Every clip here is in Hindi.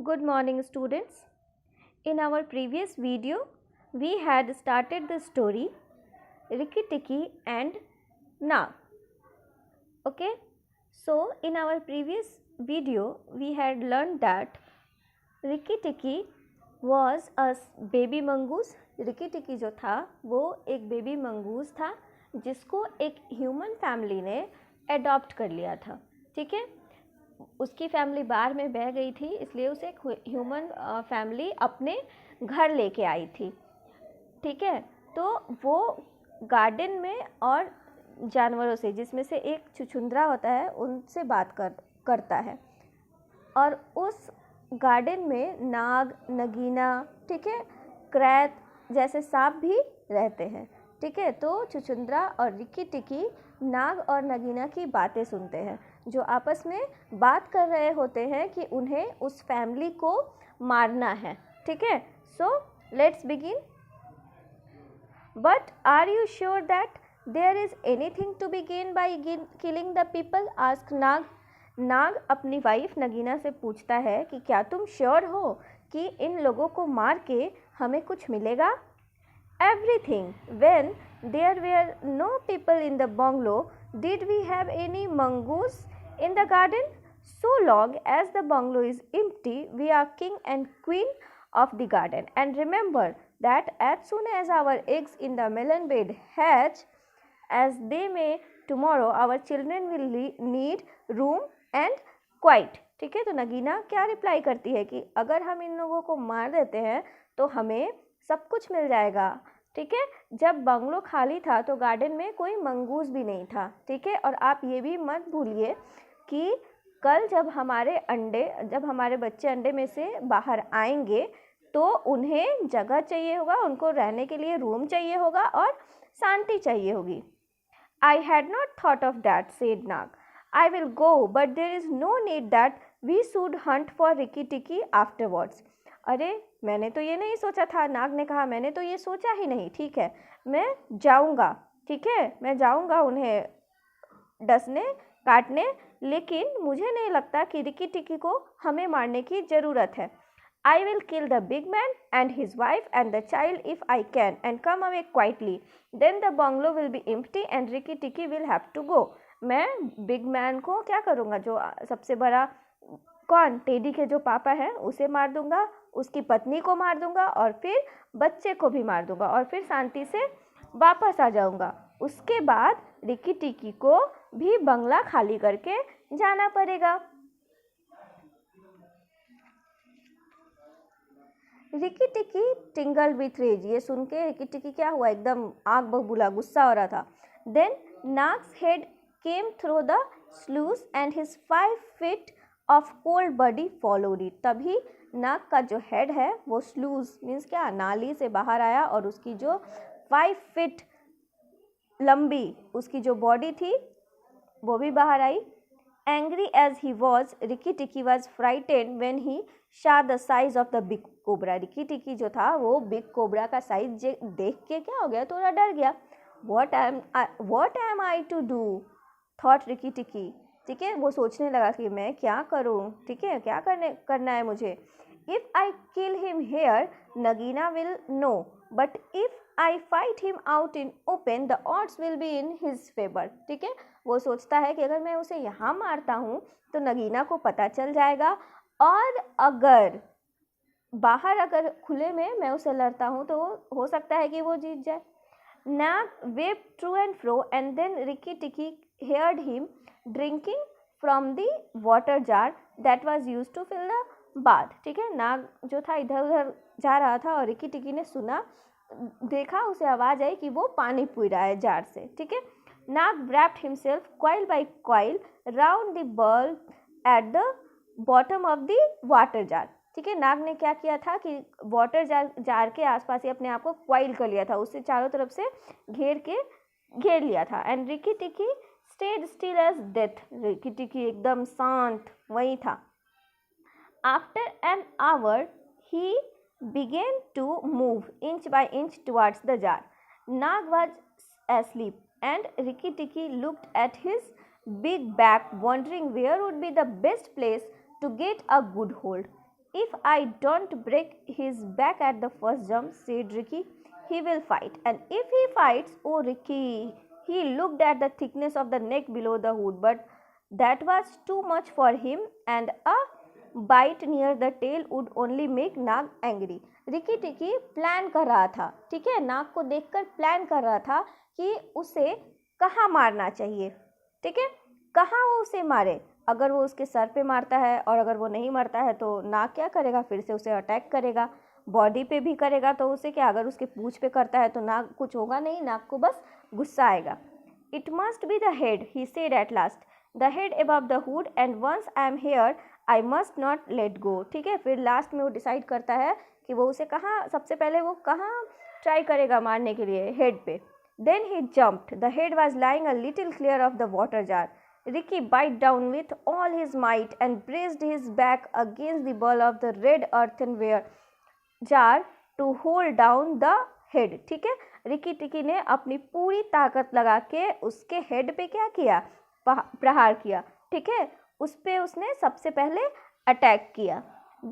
Good morning, students. In our previous video, we had started the story Rikki Tikki and Nag. Okay, so in our previous video, we had learned that Rikki Tikki was a baby mongoose. Ricky टिकी जो था वो एक बेबी मंगूस था जिसको एक ह्यूमन फैमिली ने एडॉप्ट कर लिया था. ठीक है, उसकी फैमिली बाहर में बह गई थी, इसलिए उसे एक ह्यूमन फैमिली अपने घर लेके आई थी. ठीक है, तो वो गार्डन में और जानवरों से, जिसमें से एक छुछुंदरा होता है, उनसे बात करता है. और उस गार्डन में नाग, नगीना, ठीक है, क्रैत जैसे सांप भी रहते हैं. ठीक है, तो छुछुंदरा और रिक्की टिक्की नाग और नगीना की बातें सुनते हैं, जो आपस में बात कर रहे होते हैं कि उन्हें उस फैमिली को मारना है. ठीक है, so let's begin. But are you sure that there is anything to be gain by killing the people? Ask Nag. Nag अपनी वाइफ नगीना से पूछता है कि क्या तुम श्योर हो कि इन लोगों को मार के हमें कुछ मिलेगा? Everything. When there were no people in the bungalow, did we have any mongoose in the garden? So long as the bungalow is empty, we are king and queen of the garden. And remember that as soon as our eggs in the melon bed hatch, as they may tomorrow, our children will need room and quiet. ठीक है, तो नगीना क्या रिप्लाई करती है कि अगर हम इन लोगों को मार देते हैं तो हमें सब कुछ मिल जाएगा. ठीक है, जब बंगलो खाली था तो गार्डन में कोई मंगूस भी नहीं था. ठीक है, और आप ये भी मत भूलिए कि कल जब हमारे बच्चे अंडे में से बाहर आएंगे तो उन्हें जगह चाहिए होगा, उनको रहने के लिए रूम चाहिए होगा और शांति चाहिए होगी. I had not thought of that, said Nag. I will go, but there is no need that we should hunt for Rikki Tikki afterwards. अरे मैंने तो ये नहीं सोचा था. नाग ने कहा मैंने तो ये सोचा ही नहीं. ठीक है, मैं जाऊंगा. ठीक है, मैं जाऊंगा उन्हें डसने, काटने, लेकिन मुझे नहीं लगता कि रिक्की टिक्की को हमें मारने की ज़रूरत है. I will kill the big man and his wife and the child if I can and come away quietly. Then the bungalow will be empty and Rikki Tikki will have to go. मैं बिग मैन को क्या करूँगा, जो सबसे बड़ा कौन, टेडी के जो पापा हैं उसे मार दूंगा, उसकी पत्नी को मार दूंगा और फिर बच्चे को भी मार दूंगा और फिर शांति से वापस आ जाऊंगा. उसके बाद रिक्की टिक्की को भी बंगला खाली करके जाना पड़ेगा. Rikki Tikki tingle with rage. ये सुन के रिक्की टिक्की क्या हुआ, एकदम आग बबूला, गुस्सा हो रहा था. Then Nag's head came through the sluice and his 5 feet of cold body followed it. तभी नाग का जो हेड है वो स्लूज मीन्स क्या, नाली से बाहर आया और उसकी जो 5 feet लंबी उसकी जो बॉडी थी वो भी बाहर आई. Angry as he was, Rikki Tikki was frightened when he saw the size of the big cobra. Rikki Tikki जो था वो बिग कोबरा का साइज देख के क्या हो गया, थोड़ा डर गया. What am I to do? Thought Rikki Tikki. ठीक है, वो सोचने लगा कि मैं क्या करूं. ठीक है, क्या करना है मुझे. If I kill him here, Nagina will know. But if I fight him out in open, the odds will be in his favor. ठीक है, वो सोचता है कि अगर मैं उसे यहाँ मारता हूँ तो नगीना को पता चल जाएगा, और अगर बाहर खुले में मैं उसे लड़ता हूँ तो हो सकता है कि वो जीत जाए. Nag waved to and fro and then Rikki Tikki heard him drinking from the water jar that was used to fill the bath. ठीक है, नाग जो था इधर उधर जा रहा था और रिक्की टिक्की ने सुना, देखा, उसे आवाज़ आई कि वो पानी पी रहा है जार से. ठीक है, नाग wrapped himself coil by coil round the ball at the bottom of the water jar. ठीक है, नाग ने क्या किया था कि वाटर जार के आसपास ही अपने आप को क्वाइल कर लिया था, उससे चारों तरफ से घेर लिया था. And Rikki Tikki stayed still as death. Rikki Tikki एकदम शांत वहीं था. After an hour he began to move inch by inch towards the jar. Nag was asleep and Rikki Tikki looked at his big back, wondering where would be the best place to get a good hold. If I don't break his back at the first jump, said Ricky, he will fight. And if he fights, oh Ricky, he looked at the thickness of the neck below the hood, but that was too much for him, and a bite near the tail would only make Nag angry. Ricky टिकी प्लान कर रहा था, ठीक है, नाग को देखकर प्लान कर रहा था कि उसे कहाँ मारना चाहिए, ठीक है, कहाँ वो उसे मारे. अगर वो उसके सर पे मारता है और अगर वो नहीं मारता है तो नाग क्या करेगा, फिर से उसे अटैक करेगा. बॉडी पे भी करेगा तो उसे क्या, अगर उसके पूंछ पे करता है तो नाग कुछ होगा नहीं, नाग को बस गुस्सा आएगा. It must be the head, he said at last, the head above the hood and once I am here I must not let go. ठीक है, फिर लास्ट में वो डिसाइड करता है कि वो उसे कहाँ, सबसे पहले वो कहाँ ट्राई करेगा मारने के लिए, हेड पे. Then he jumped. The head was lying a little clear of the water jar. Ricky bit down with all his might and braced his back against the ball of the red earthenware jar to hold down the head. ठीक है, रिकी टिकी ने अपनी पूरी ताकत लगा के उसके हेड पे क्या किया, प्रहार किया. ठीक है, उस पे उसने सबसे पहले अटैक किया.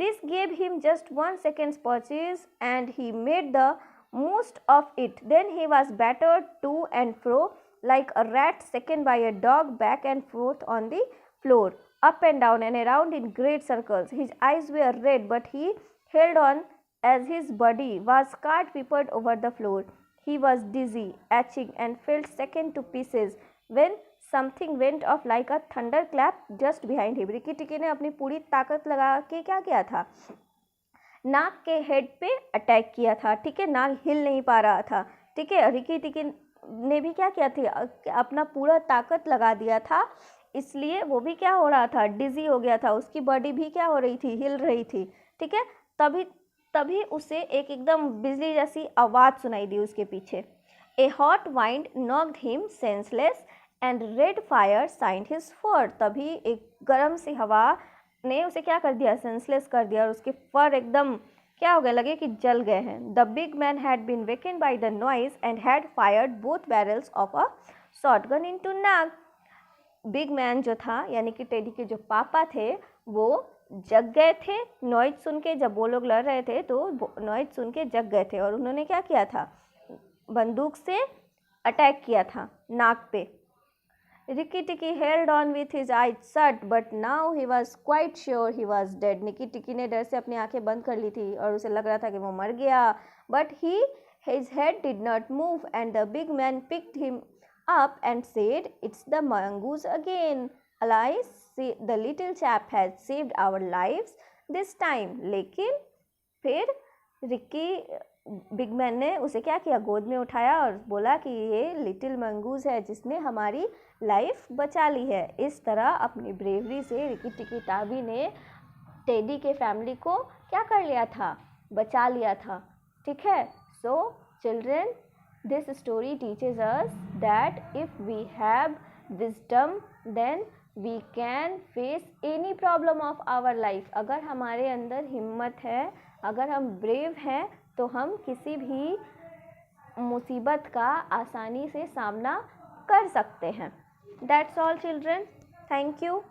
This gave him just 1 second's purchase and he made the most of it. Then he was battered to and fro like a rat shaken by a dog, back and forth on the floor, up and down and around in great circles. His eyes were red, but he held on as his body was cart-peppered over the floor. He was dizzy, aching, and felt shaken to pieces when something went off like a thunderclap just behind him. Ricky टिकी ने अपनी पूरी ताकत लगा के क्या किया था, नाग के हेड पे अटैक किया था. ठीक है, नाग हिल नहीं पा रहा था. ठीक है, रिकी टिकी ने भी क्या किया था, अपना पूरा ताकत लगा दिया था, इसलिए वो भी क्या हो रहा था, डिजी हो गया था. उसकी बॉडी भी क्या हो रही थी, हिल रही थी. ठीक है, तभी उसे एक एकदम बिजली जैसी आवाज़ सुनाई दी उसके पीछे. A hot wind knocked him senseless and red fire singed his fur. तभी एक गर्म सी हवा ने उसे क्या कर दिया, सेंसलेस कर दिया, और उसके फर एकदम क्या हो गया, लगे कि जल गए हैं. The big man had been woken by the noise and had fired both barrels of a shotgun into Nag. Big man जो था, यानी कि टेडी के जो पापा थे, वो जग गए थे नॉइज सुन के. जब वो लोग लड़ रहे थे तो नॉइज सुन के जग गए थे और उन्होंने क्या किया था, बंदूक से अटैक किया था नाग पे. Ricky Tikki held on with his eyes shut, but now he was quite sure he was dead. निकी टिकी ने डर से अपनी आंखें बंद कर ली थी और उसे लग रहा था कि वो मर गया. But his head did not move, and the big man picked him up and said, "It's the mongoose again. Alice, the little chap has saved our lives this time." लेकिन फिर रिकी बिग मैन ने उसे क्या किया, गोद में उठाया और बोला कि ये लिटिल मंगूज है जिसने हमारी लाइफ बचा ली है. इस तरह अपनी ब्रेवरी से रिकी टिकी टावी ने टेडी के फैमिली को क्या कर लिया था, बचा लिया था. ठीक है, so children, this story teaches us that if we have wisdom then we can face any problem of our life. अगर हमारे अंदर हिम्मत है, अगर हम ब्रेव हैं, तो हम किसी भी मुसीबत का आसानी से सामना कर सकते हैं. That's all children, thank you.